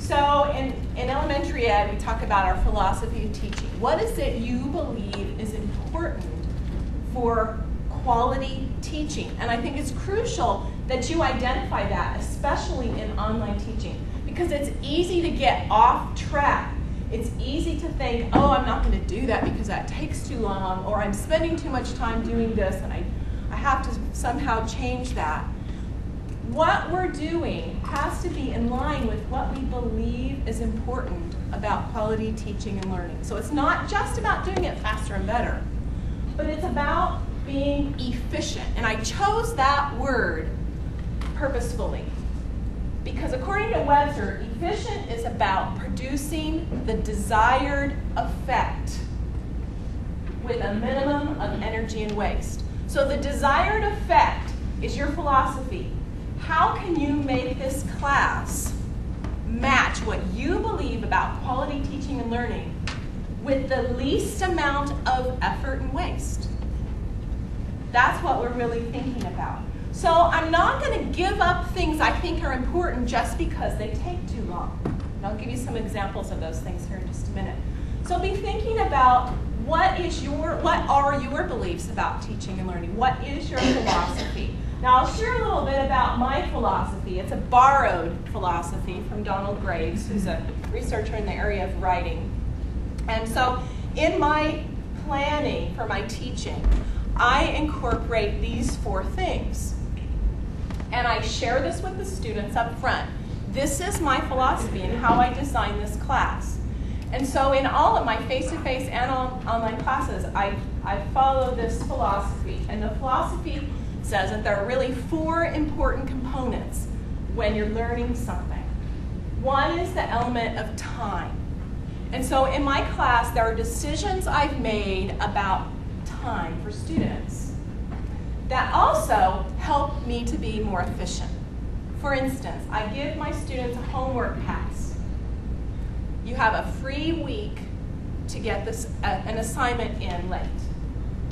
So in elementary ed, we talk about our philosophy of teaching. What is it you believe is important for quality teaching? And I think it's crucial that you identify that, especially in online teaching, because it's easy to get off track. It's easy to think, oh, I'm not going to do that because that takes too long, or I'm spending too much time doing this and I have to somehow change that. What we're doing has to be in line with what we believe is important about quality teaching and learning. So it's not just about doing it faster and better, but it's about being efficient. And I chose that word purposefully because according to Webster, efficient is about producing the desired effect with a minimum of energy and waste. So the desired effect is your philosophy. How can you make this class match what you believe about quality teaching and learning with the least amount of effort and waste? That's what we're really thinking about. So I'm not going to give up things I think are important just because they take too long. And I'll give you some examples of those things here in just a minute. So be thinking about what are your beliefs about teaching and learning? What is your philosophy? Now, I'll share a little bit about my philosophy. It's a borrowed philosophy from Donald Graves, who's a researcher in the area of writing. And so in my planning for my teaching, I incorporate these 4 things. And I share this with the students up front. This is my philosophy and how I design this class. And so in all of my face-to-face and online classes, I follow this philosophy. And the philosophy says that there are really 4 important components when you're learning something. One is the element of time. And so in my class, there are decisions I've made about time for students that also help me to be more efficient. For instance, I give my students a homework pass. You have a free week to get an assignment in late.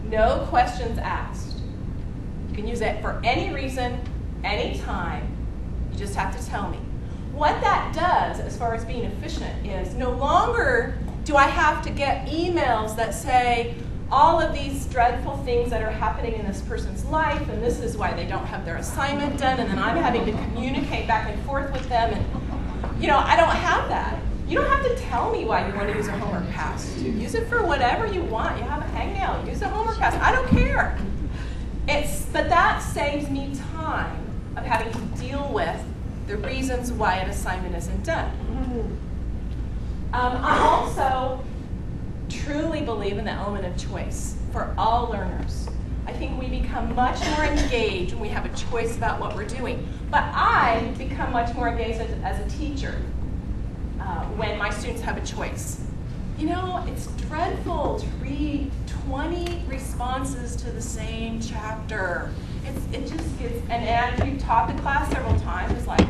No questions asked. You can use it for any reason, any time. You just have to tell me. What that does, as far as being efficient, is no longer do I have to get emails that say all of these dreadful things that are happening in this person's life, and this is why they don't have their assignment done, and then I'm having to communicate back and forth with them, and I don't have that. You don't have to tell me why you want to use a homework pass. Use it for whatever you want. You have a hangout, use a homework pass. I don't care. But that saves me time of having to deal with the reasons why an assignment isn't done. I also truly believe in the element of choice for all learners. I think we become much more engaged when we have a choice about what we're doing. But I become much more engaged as a teacher when my students have a choice. It's dreadful to read 20 responses to the same chapter. It just gets, and after you've taught the class several times, it's like,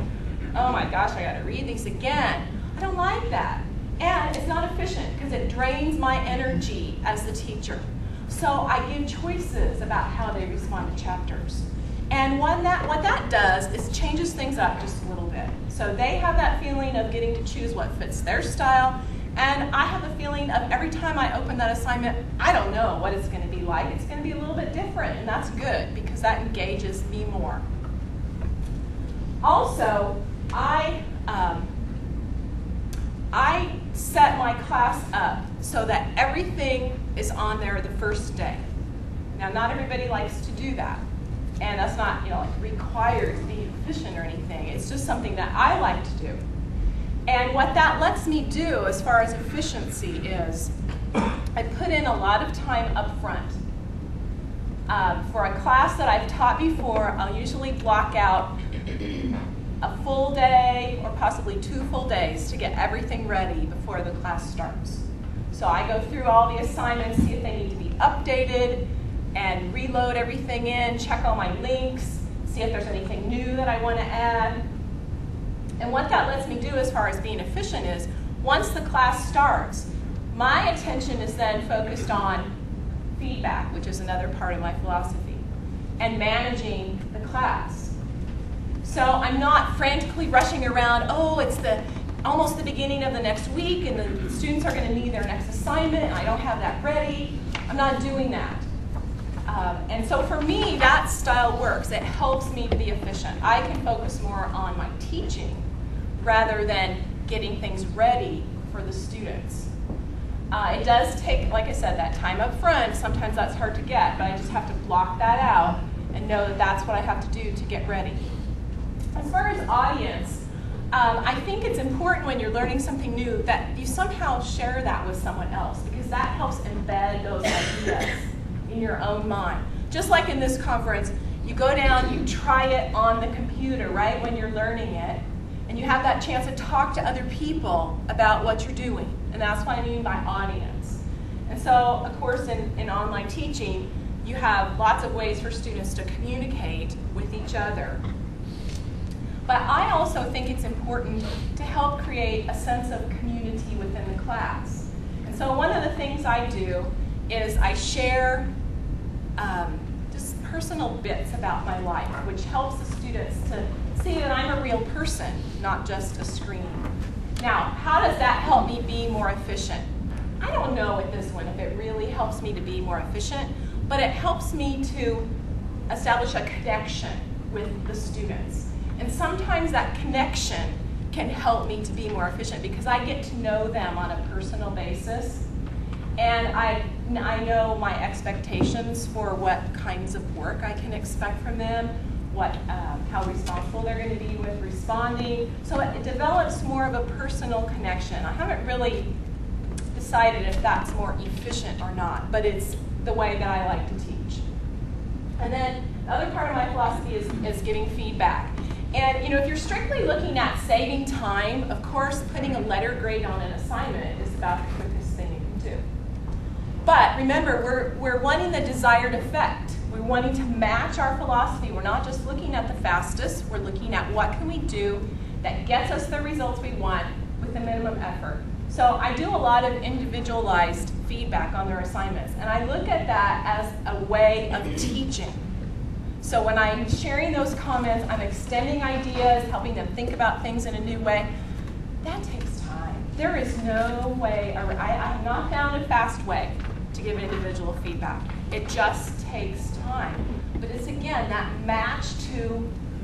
oh my gosh, I gotta read these again. I don't like that. And it's not efficient because it drains my energy as the teacher. So I give choices about how they respond to chapters. And what that does is changes things up just a little bit. So they have that feeling of getting to choose what fits their style. And I have the feeling of every time I open that assignment, I don't know what it's going to be like. It's going to be a little bit different, and that's good because that engages me more. Also, I set my class up so that everything is on there the first day. Now, not everybody likes to do that, and that's not required to be efficient or anything. It's just something that I like to do. And what that lets me do as far as efficiency is I put in a lot of time up front. For a class that I've taught before, I'll usually block out a full day or possibly 2 full days to get everything ready before the class starts. So I go through all the assignments, see if they need to be updated, and reload everything in, check all my links, see if there's anything new that I want to add. And what that lets me do as far as being efficient is, once the class starts, my attention is then focused on feedback, which is another part of my philosophy, and managing the class. So I'm not frantically rushing around, oh, it's the almost the beginning of the next week and the students are going to need their next assignment and I don't have that ready. I'm not doing that. And so for me, that style works. It helps me to be efficient. I can focus more on my teaching rather than getting things ready for the students. It does take, like I said, that time up front. Sometimes that's hard to get, but I just have to block that out and know that that's what I have to do to get ready. As far as audience, I think it's important when you're learning something new that you somehow share that with someone else, because that helps embed those ideas in your own mind. Just like in this conference, you go down, you try it on the computer, right, when you're learning it, and you have that chance to talk to other people about what you're doing. And that's what I mean by audience. And so, of course, in online teaching, you have lots of ways for students to communicate with each other. But I also think it's important to help create a sense of community within the class. And so one of the things I do is I share just personal bits about my life, which helps the students to see that I'm a real person, not just a screen. Now, how does that help me be more efficient? I don't know with this one if it really helps me to be more efficient, but it helps me to establish a connection with the students. And sometimes that connection can help me to be more efficient because I get to know them on a personal basis. And I know my expectations for what kinds of work I can expect from them, how responsible they're going to be with responding. So it develops more of a personal connection. I haven't really decided if that's more efficient or not, but it's the way that I like to teach. And then the other part of my philosophy is giving feedback. And if you're strictly looking at saving time, of course, putting a letter grade on an assignment is about the quickest thing you can do. But remember, we're wanting the desired effect. We're wanting to match our philosophy. We're not just looking at the fastest. We're looking at what can we do that gets us the results we want with the minimum effort. So I do a lot of individualized feedback on their assignments. And I look at that as a way of teaching. So when I'm sharing those comments, I'm extending ideas, helping them think about things in a new way. That takes time. There is no way, I have not found a fast way to give individual feedback. It just takes time. But it's, again, that match to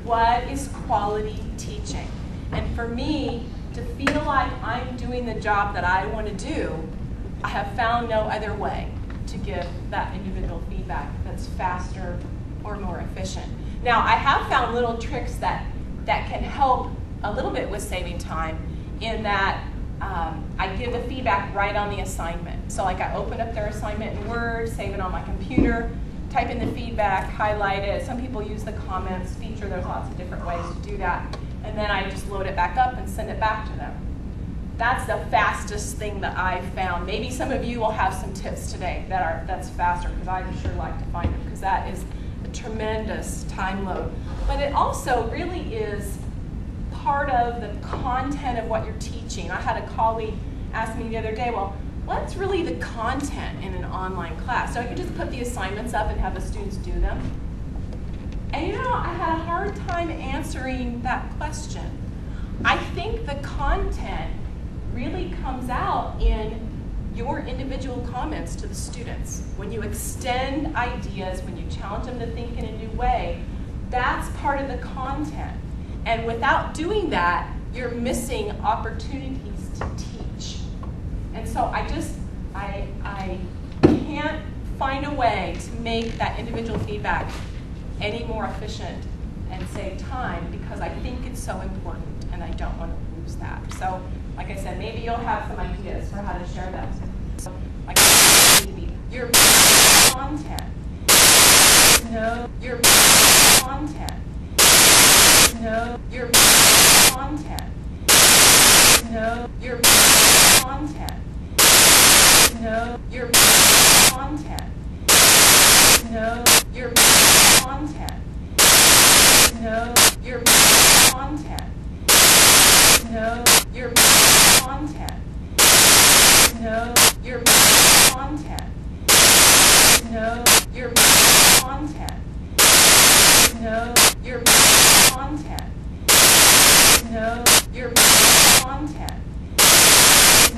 what is quality teaching. And for me, to feel like I'm doing the job that I want to do, I have found no other way to give that individual feedback that's faster or more efficient. Now, I have found little tricks that can help a little bit with saving time in that I give the feedback right on the assignment. So like I open up their assignment in Word, save it on my computer, type in the feedback, highlight it. Some people use the comments feature. There's lots of different ways to do that. And then I just load it back up and send it back to them. That's the fastest thing that I've found. Maybe some of you will have some tips today that's faster, because I sure like to find them, because that is a tremendous time load. But it also really is part of the content of what you're teaching. I had a colleague ask me the other day, well, what's really the content in an online class? So I could just put the assignments up and have the students do them. And I had a hard time answering that question. I think the content really comes out in your individual comments to the students. When you extend ideas, when you challenge them to think in a new way, that's part of the content. And without doing that, you're missing opportunities to teach. And so I can't find a way to make that individual feedback any more efficient and save time, because I think it's so important and I don't want to lose that. So, like I said, maybe you'll have some ideas for how to share that. So, like I said, your content. No, your content. No, your content. No, your content. No, your content. No, your content. No, your content. No, your content. No, your content. No, your content. No, your content. No, your content.